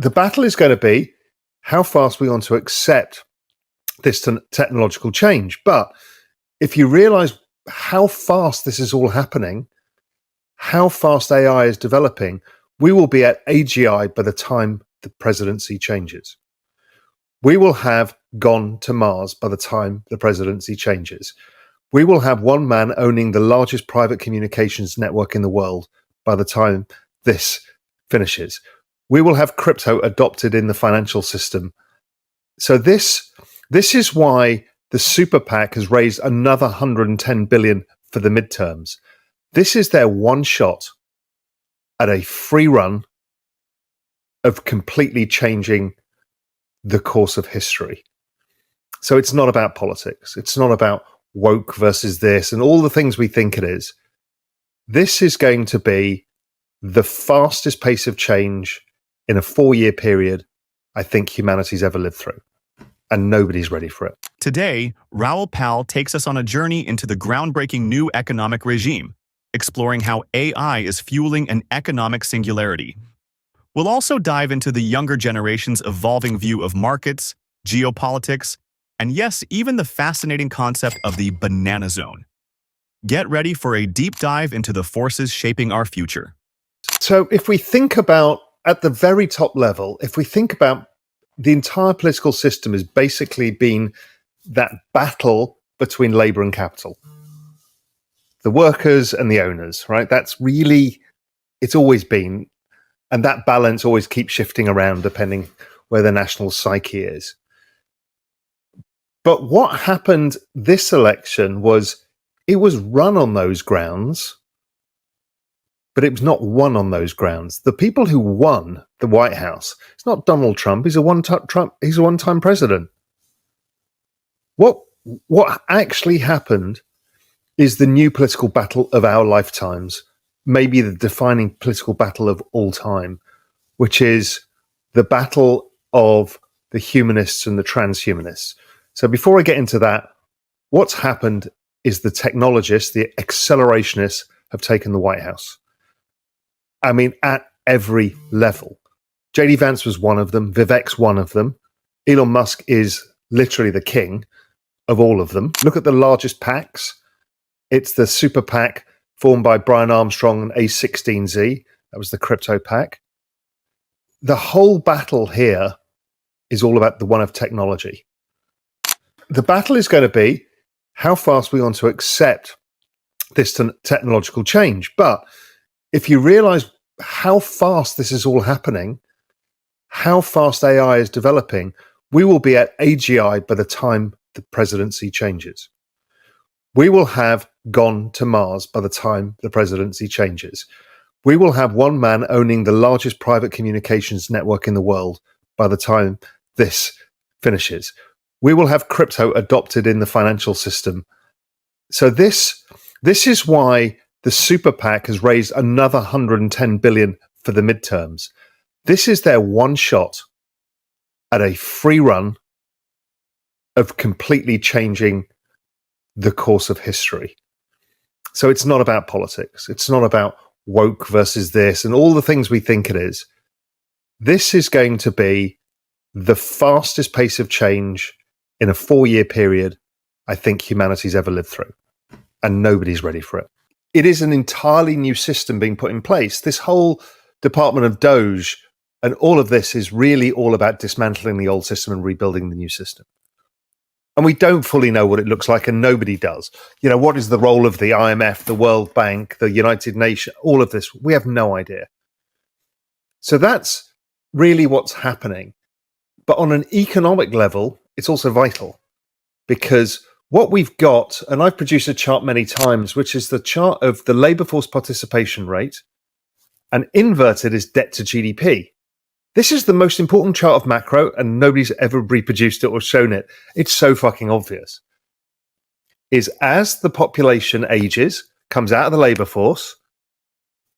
The battle is going to be how fast we want to accept this technological change. But if you realize how fast this is all happening, how fast AI is developing, we will be at AGI by the time the presidency changes. We will have gone to Mars by the time the presidency changes. We will have one man owning the largest private communications network in the world by the time this finishes. We will have crypto adopted in the financial system. So this is why the super PAC has raised another 110 billion for the midterms. This is their one shot at a free run of completely changing the course of history. So it's not about politics. It's not about woke versus this and all the things we think it is. This is going to be the fastest pace of change in a 4-year period I think humanity's ever lived through. And nobody's ready for it. Today, Raoul takes us on a journey into the groundbreaking new economic regime, exploring how AI is fueling an economic singularity. We'll also dive into the younger generation's evolving view of markets, geopolitics, and yes, even the fascinating concept of the banana zone. Get ready for a deep dive into the forces shaping our future. So if we think about, at the very top level, if we think about the entire political system has basically been that battle between labor and capital. The workers and the owners, right? That's really, it's always been, and that balance always keeps shifting around depending where the national psyche is. But what happened this election was it was run on those grounds, but it was not won on those grounds. The people who won the White House, it's not Donald Trump. He's a one-time president. What actually happened is the new political battle of our lifetimes, maybe the defining political battle of all time, which is the battle of the humanists and the transhumanists. So before I get into that, what's happened is the technologists, the accelerationists have taken the White House. I mean, at every level. JD Vance was one of them. Vivek's one of them. Elon Musk is literally the king of all of them. Look at the largest PACs. It's the super PAC formed by Brian Armstrong and A16Z. That was the crypto PAC. The whole battle here is all about the one of technology. The battle is going to be how fast we want to accept this technological change. But if you realize how fast this is all happening, how fast AI is developing, we will be at AGI by the time the presidency changes. We will have gone to Mars by the time the presidency changes. We will have one man owning the largest private communications network in the world by the time this finishes. We will have crypto adopted in the financial system. So this is why the super PAC has raised another 110 billion for the midterms. This is their one shot at a free run of completely changing the course of history. So it's not about politics. It's not about woke versus this and all the things we think it is. This is going to be the fastest pace of change in a 4-year period I think humanity's ever lived through. And nobody's ready for it. It is an entirely new system being put in place. This whole Department of Doge and all of this is really all about dismantling the old system and rebuilding the new system. And we don't fully know what it looks like, and nobody does. You know, what is the role of the IMF, the World Bank, the United Nations, all of this? We have no idea. So that's really what's happening. But on an economic level, it's also vital because what we've got, and I've produced a chart many times, which is the chart of the labor force participation rate, and inverted is debt to GDP. This is the most important chart of macro, and nobody's ever reproduced it or shown it. It's so fucking obvious. Is as the population ages, comes out of the labor force,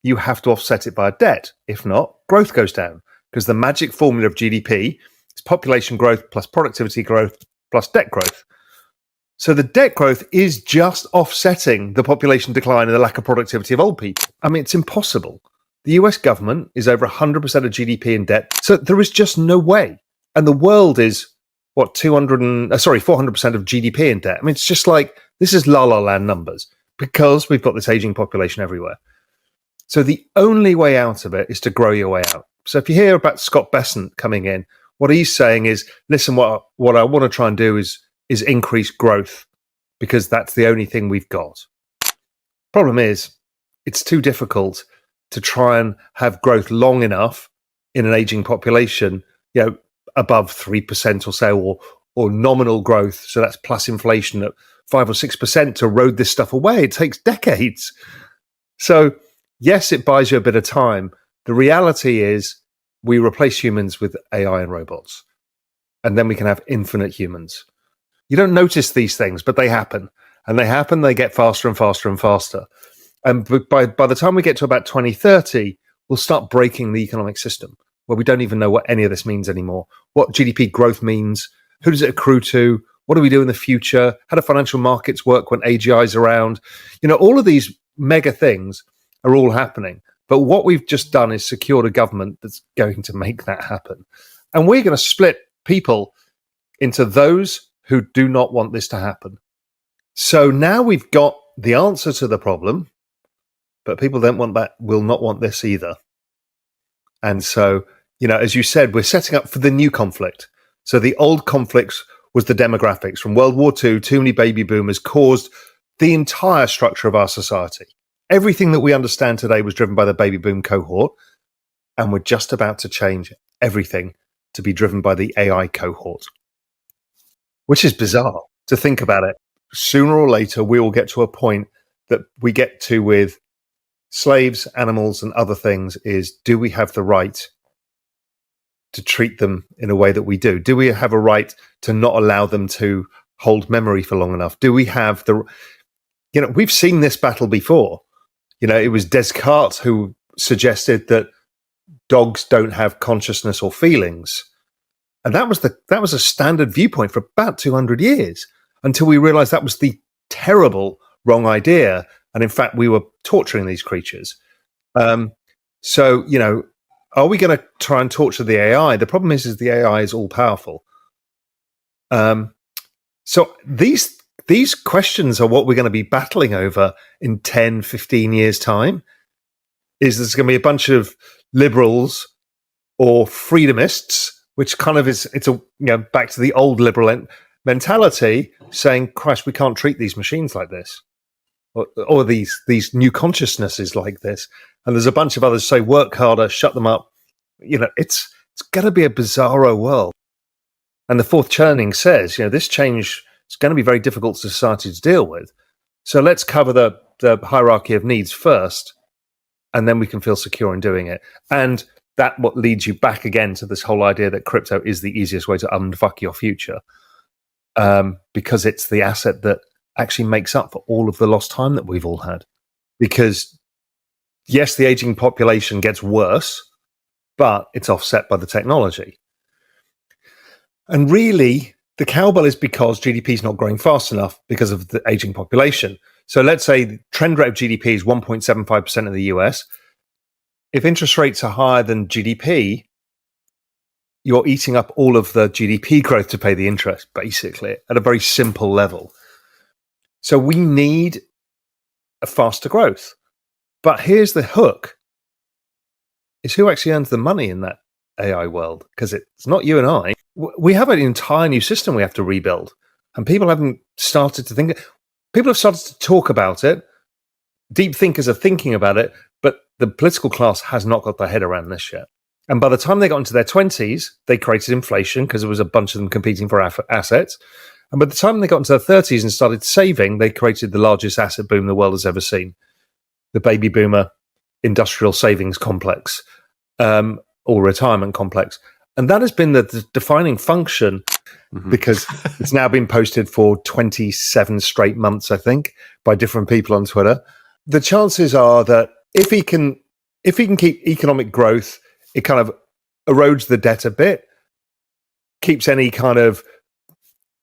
you have to offset it by a debt. If not, growth goes down because the magic formula of GDP is population growth plus productivity growth plus debt growth. So the debt growth is just offsetting the population decline and the lack of productivity of old people. I mean, it's impossible. The US government is over 100% of GDP in debt. So there is just no way. And the world is, what, 400% of GDP in debt. I mean, it's just like, this is la la land numbers because we've got this aging population everywhere. So the only way out of it is to grow your way out. So if you hear about Scott Bessent coming in, what he's saying is, listen, what I want to try and do is increase growth because that's the only thing we've got. Problem is, it's too difficult to try and have growth long enough in an aging population, above 3% or so, or nominal growth. So that's plus inflation at 5 or 6% to erode this stuff away. It takes decades. So yes, it buys you a bit of time. The reality is we replace humans with AI and robots, and then we can have infinite humans. You don't notice these things, but they happen. And they get faster and faster and faster. And by the time we get to about 2030, we'll start breaking the economic system where we don't even know what any of this means anymore. What GDP growth means, who does it accrue to, what do we do in the future, how do financial markets work when AGI is around? All of these mega things are all happening. But what we've just done is secured a government that's going to make that happen. And we're going to split people into those who do not want this to happen. So now we've got the answer to the problem, but people don't want that, will not want this either. And so, as you said, we're setting up for the new conflict. So the old conflicts was the demographics. From World War II, too many baby boomers caused the entire structure of our society. Everything that we understand today was driven by the baby boom cohort, and we're just about to change everything to be driven by the AI cohort, which is bizarre to think about it. Sooner or later, we will get to a point that we get to with slaves, animals, and other things is, do we have the right to treat them in a way that we do? Do we have a right to not allow them to hold memory for long enough? Do we have we've seen this battle before. It was Descartes who suggested that dogs don't have consciousness or feelings. And that was a standard viewpoint for about 200 years until we realized that was the terrible wrong idea. And in fact, we were torturing these creatures. So, are we going to try and torture the AI? The problem is the AI is all powerful. So these questions are what we're going to be battling over in 10, 15 years' time. Is there's going to be a bunch of liberals or freedomists, which kind of it's back to the old liberal mentality, saying, Christ, we can't treat these machines like this, or these new consciousnesses like this. And there's a bunch of others say, work harder, shut them up. It's going to be a bizarro world. And the fourth churning says, this change is going to be very difficult for society to deal with. So let's cover the hierarchy of needs first, and then we can feel secure in doing it. And that what leads you back again to this whole idea that crypto is the easiest way to unfuck your future, because it's the asset that actually makes up for all of the lost time that we've all had. Because yes, the aging population gets worse, but it's offset by the technology. And really, the cowbell is because GDP is not growing fast enough because of the aging population. So let's say the trend rate of GDP is 1.75% in the US. If interest rates are higher than GDP, you're eating up all of the GDP growth to pay the interest, basically, at a very simple level. So we need a faster growth. But here's the hook, is who actually earns the money in that AI world? Because it's not you and I. We have an entire new system we have to rebuild. And people haven't started to think. People have started to talk about it. Deep thinkers are thinking about it. But the political class has not got their head around this yet. And by the time they got into their 20s, they created inflation because there was a bunch of them competing for assets. And by the time they got into their 30s and started saving, they created the largest asset boom the world has ever seen. The baby boomer industrial savings complex, or retirement complex. And that has been the defining function, because it's now been posted for 27 straight months, I think, by different people on Twitter. The chances are that if he can keep economic growth, it kind of erodes the debt a bit, keeps any kind of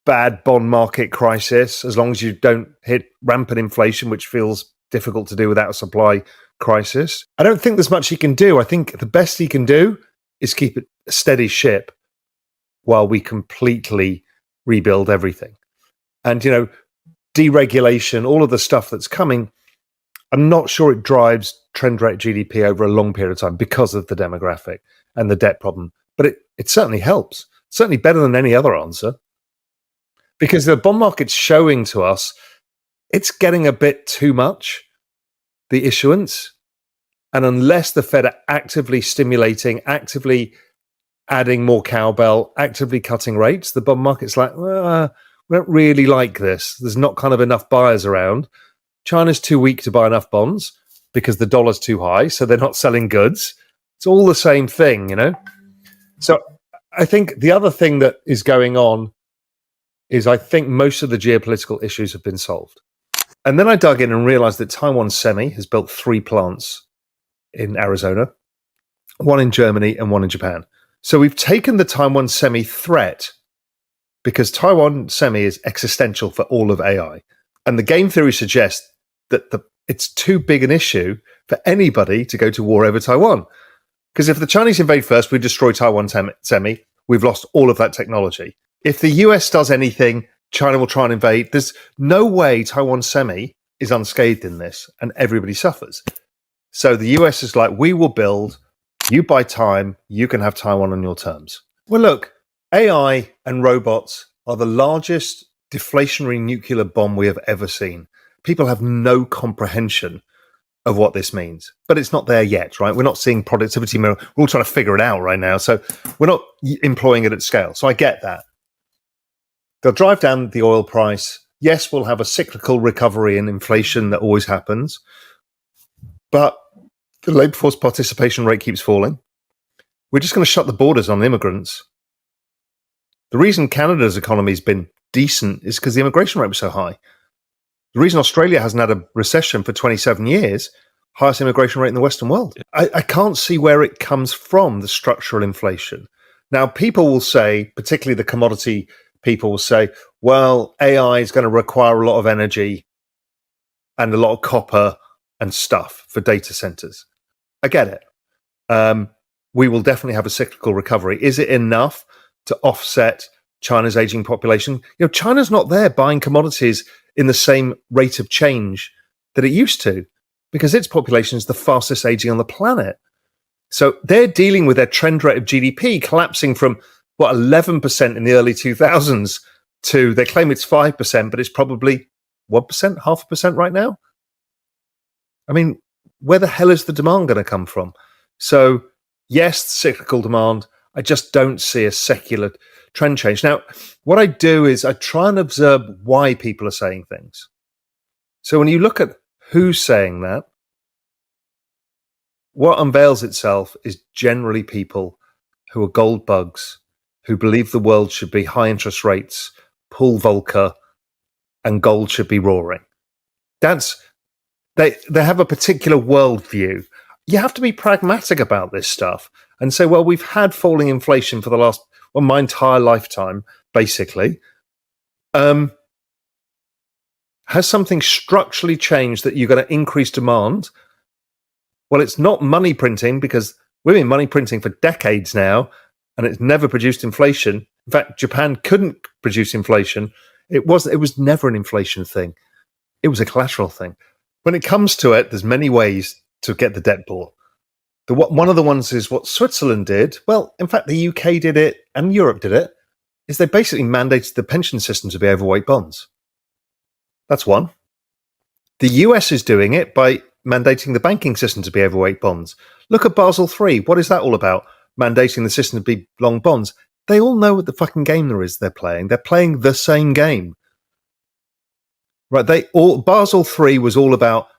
bad bond market crisis, as long as you don't hit rampant inflation, which feels difficult to do without a supply crisis. I don't think there's much he can do. I think the best he can do is keep it a steady ship while we completely rebuild everything. And, deregulation, all of the stuff that's coming, I'm not sure it drives trend rate GDP over a long period of time because of the demographic and the debt problem. But it certainly helps. Certainly better than any other answer. Because the bond market's showing to us it's getting a bit too much, the issuance. And unless the Fed are actively stimulating, actively adding more cowbell, actively cutting rates, the bond market's like, we don't really like this. There's not kind of enough buyers around. China's too weak to buy enough bonds because the dollar's too high, so they're not selling goods. It's all the same thing, So I think the other thing that is going on is I think most of the geopolitical issues have been solved. And then I dug in and realized that Taiwan Semi has built 3 plants in Arizona, 1 in Germany and 1 in Japan. So we've taken the Taiwan Semi threat because Taiwan Semi is existential for all of AI. And the game theory suggests that it's too big an issue for anybody to go to war over Taiwan. Because if the Chinese invade first, we destroy Taiwan Semi, we've lost all of that technology. If the US does anything, China will try and invade. There's no way Taiwan Semi is unscathed in this, and everybody suffers. So the US is like, we will build, you buy time, you can have Taiwan on your terms. Well, look, AI and robots are the largest deflationary nuclear bomb we have ever seen. People have no comprehension of what this means, but it's not there yet, right? We're not seeing productivity. We're all trying to figure it out right now. So we're not employing it at scale. So I get that. They'll drive down the oil price. Yes, we'll have a cyclical recovery in inflation that always happens, but the labor force participation rate keeps falling. We're just going to shut the borders on immigrants. The reason Canada's economy has been decent is because the immigration rate was so high. The reason Australia hasn't had a recession for 27 years, highest immigration rate in the Western world. I can't see where it comes from, the structural inflation. Now, people will say, particularly the commodity people will say, well, AI is going to require a lot of energy and a lot of copper and stuff for data centers. I get it. We will definitely have a cyclical recovery. Is it enough to offset China's aging population? China's not there buying commodities in the same rate of change that it used to because its population is the fastest aging on the planet. So they're dealing with their trend rate of GDP collapsing from 11% in the early 2000s to, they claim it's 5%, but it's probably 1%, 0.5% right now. I mean, where the hell is the demand going to come from? So yes, cyclical demand. I just don't see a secular trend change. Now, what I do is I try and observe why people are saying things. So when you look at who's saying that, what unveils itself is generally people who are gold bugs, who believe the world should be high interest rates, pull Volcker, and gold should be roaring. They have a particular worldview. You have to be pragmatic about this stuff and say, well, we've had falling inflation for the last, my entire lifetime, basically. Has something structurally changed that you're going to increase demand? Well, it's not money printing because we've been money printing for decades now, and it's never produced inflation. In fact, Japan couldn't produce inflation. It was never an inflation thing. It was a collateral thing. When it comes to it, there's many ways to get the debt bought. One of the ones is what Switzerland did. Well, in fact, the UK did it and Europe did it, is they basically mandated the pension system to be overweight bonds. That's one. The US is doing it by mandating the banking system to be overweight bonds. Look at Basel III. What is that all about? Mandating the system to be long bonds. They all know what the fucking game there is they're playing. They're playing the same game. Right? Basel III was all about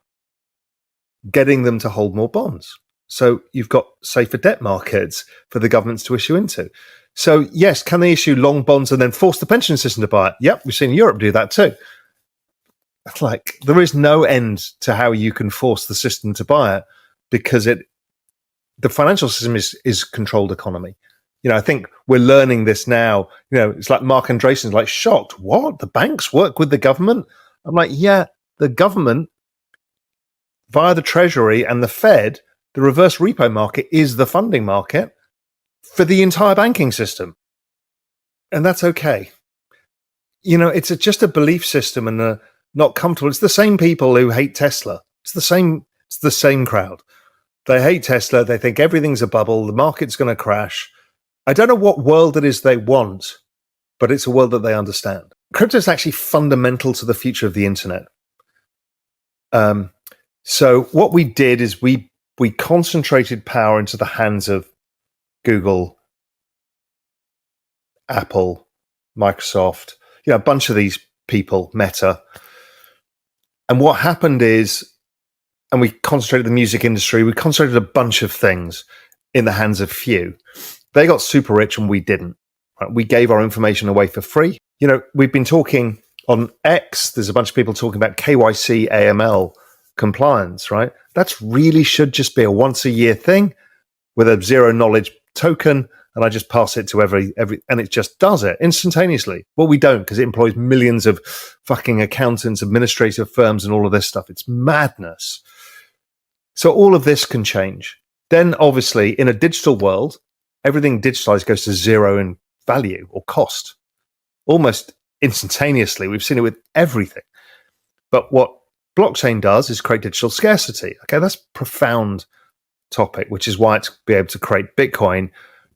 getting them to hold more bonds. So you've got safer debt markets for the governments to issue into. So yes, can they issue long bonds and then force the pension system to buy it? Yep, we've seen Europe do that too. Like, there is no end to how you can force the system to buy it because the financial system is controlled economy. I think we're learning this now. It's like Mark Andreessen's like shocked. What? The banks work with the government? I'm like, yeah, the government via the Treasury and the Fed, the reverse repo market is the funding market for the entire banking system. And that's okay. It's just a belief system and not comfortable. It's the same people who hate Tesla. It's the same crowd. They hate Tesla. They think everything's a bubble. The market's going to crash. I don't know what world it is they want, but it's a world that they understand. Crypto is actually fundamental to the future of the internet. So what we did is we concentrated power into the hands of Google, Apple, Microsoft, a bunch of these people, Meta. And what happened is, and we concentrated the music industry, we concentrated a bunch of things in the hands of few. They got super rich and we didn't. Right? We gave our information away for free. We've been talking on X, there's a bunch of people talking about KYC, AML compliance, right? That's really should just be a once a year thing with a zero knowledge token. And I just pass it to every, and it just does it instantaneously. Well, we don't, because it employs millions of fucking accountants, administrative firms, and all of this stuff. It's madness. So all of this can change. Then, obviously, in a digital world, everything digitalized goes to zero in value or cost, almost instantaneously. We've seen it with everything. But what blockchain does is create digital scarcity. Okay, that's a profound topic, which is why it's be able to create Bitcoin.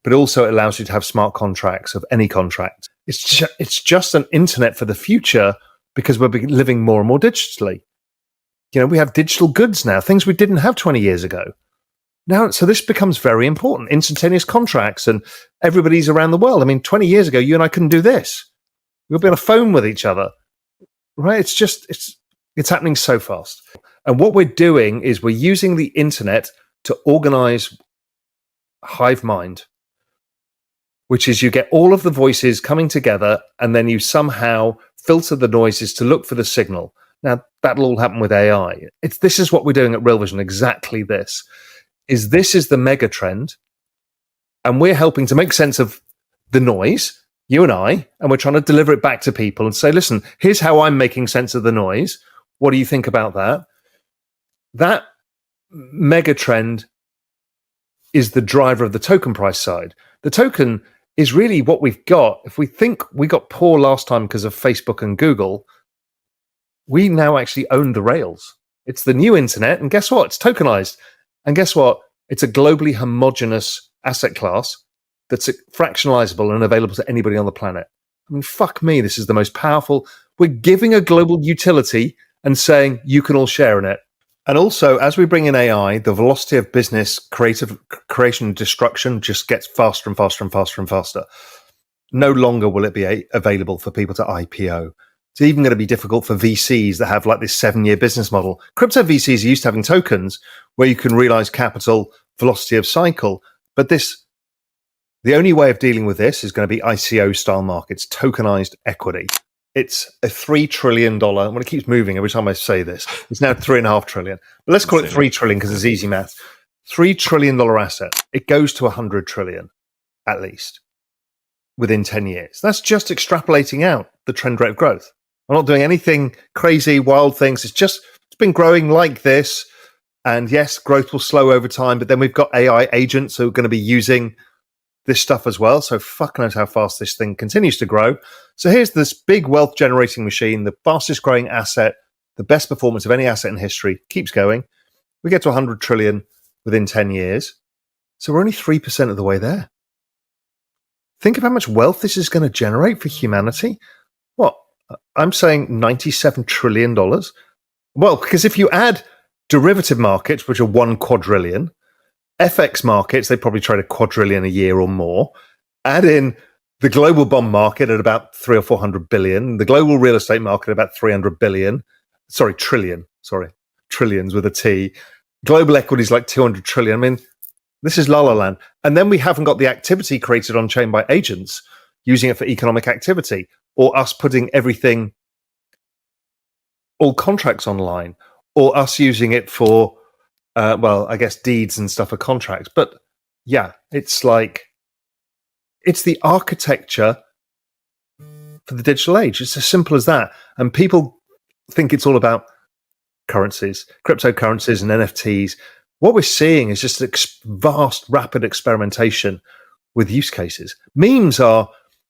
But also it allows you to have smart contracts of any contract. It's just an internet for the future because we're living more and more digitally. We have digital goods now, things we didn't have 20 years ago. Now, so this becomes very important. Instantaneous contracts and everybody's around the world. I mean, 20 years ago, you and I couldn't do this. We'll be on a phone with each other, right? It's happening so fast. And what we're doing is we're using the internet to organize hive mind, which is you get all of the voices coming together and then you somehow filter the noises to look for the signal. Now, that'll all happen with AI. This is what we're doing at Real Vision, exactly this. This is the mega trend, and we're helping to make sense of the noise, you and I, and we're trying to deliver it back to people and say, listen, here's how I'm making sense of the noise. What do you think about that? That mega trend is the driver of the token price side. The token is really what we've got. If we think we got poor last time because of Facebook and Google, we now actually own the rails. It's the new internet, and guess what? It's tokenized. And guess what? It's a globally homogenous asset class that's fractionalizable and available to anybody on the planet. I mean, fuck me, this is the most powerful. We're giving a global utility and saying you can all share in it. And also, as we bring in AI, the velocity of business creation and destruction just gets faster and faster and faster and faster. No longer will it be available for people to IPO. It's even going to be difficult for VCs that have like this 7-year business model. Crypto VCs are used to having tokens where you can realize capital, velocity of cycle. But the only way of dealing with this is going to be ICO style markets, tokenized equity. It's a $3 trillion. When it keeps moving every time I say this, it's now $3.5 trillion. But let's call it $3 trillion because it's easy math. $3 trillion asset. It goes to $100 trillion at least within 10 years. That's just extrapolating out the trend rate of growth. I'm not doing anything crazy, wild things. It's been growing like this. And yes, growth will slow over time. But then we've got AI agents who are going to be using this stuff as well. So fuck knows how fast this thing continues to grow. So here's this big wealth generating machine, the fastest growing asset, the best performance of any asset in history, keeps going. We get to 100 trillion within 10 years. So we're only 3% of the way there. Think of how much wealth this is going to generate for humanity. What? I'm saying $97 trillion. Well, because if you add derivative markets, which are 1 quadrillion, FX markets, they probably trade a quadrillion a year or more. Add in the global bond market at about 300 or 400 billion, the global real estate market at about 300 billion. Trillions with a T. Global equities like 200 trillion. I mean, this is la la land. And then we haven't got the activity created on chain by agents using it for economic activity, or us putting everything, all contracts online, or us using it for I guess deeds and stuff are contracts. But yeah, it's the architecture for the digital age. It's as simple as that. And people think it's all about currencies, cryptocurrencies and NFTs, what we're seeing is just vast, rapid experimentation with use cases. Memes are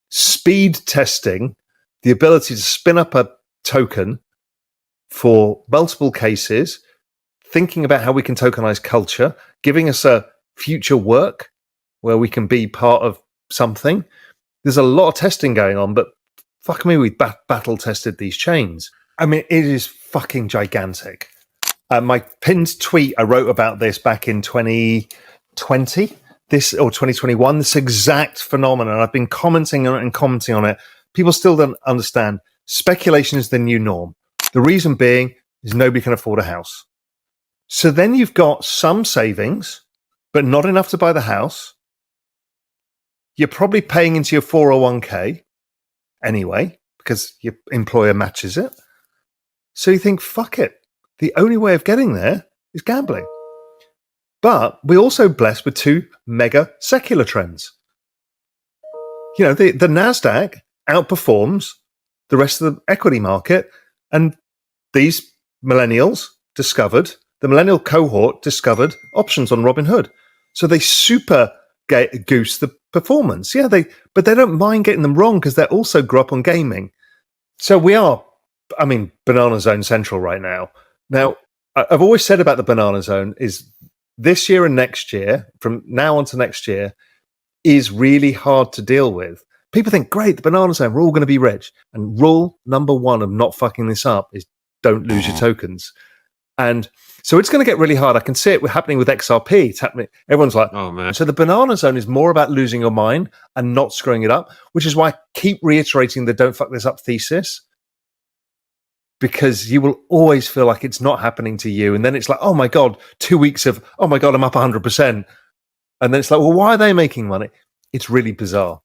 speed testing the ability to spin up a token for multiple cases, thinking about how we can tokenize culture, giving us a future work where we can be part of something. There's a lot of testing going on, but fuck me, we've battle tested these chains. I mean, it is fucking gigantic. My pinned tweet, I wrote about this back in 2020, or 2021, this exact phenomenon. I've been commenting on it and commenting on it. People still don't understand. Speculation is the new norm. The reason being is nobody can afford a house. So then you've got some savings, but not enough to buy the house. You're probably paying into your 401k anyway, because your employer matches it. So you think, fuck it. The only way of getting there is gambling. But we're also blessed with two mega secular trends. You know, the NASDAQ outperforms the rest of the equity market, and these millennials discovered, the millennial cohort discovered options on Robinhood. So they super goose the performance. Yeah, but they don't mind getting them wrong because they also grew up on gaming. So we are, I mean, banana zone central right now. Now, I've always said about the banana zone is this year and next year, from now on to next year, is really hard to deal with. People think, great, the banana zone, we're all going to be rich. And rule number one of not fucking this up is don't lose your tokens. And so it's going to get really hard. I can see it happening with XRP. It's happening. Everyone's like, oh man. So the banana zone is more about losing your mind and not screwing it up, which is why I keep reiterating the don't fuck this up thesis, because you will always feel like it's not happening to you. And then it's like, oh my God, 2 weeks of, oh my God, I'm up 100%. And then it's like, well, why are they making money? It's really bizarre.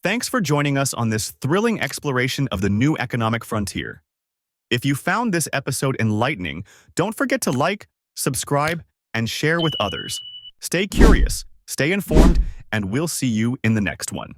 Thanks for joining us on this thrilling exploration of the new economic frontier. If you found this episode enlightening, don't forget to like, subscribe, and share with others. Stay curious, stay informed, and we'll see you in the next one.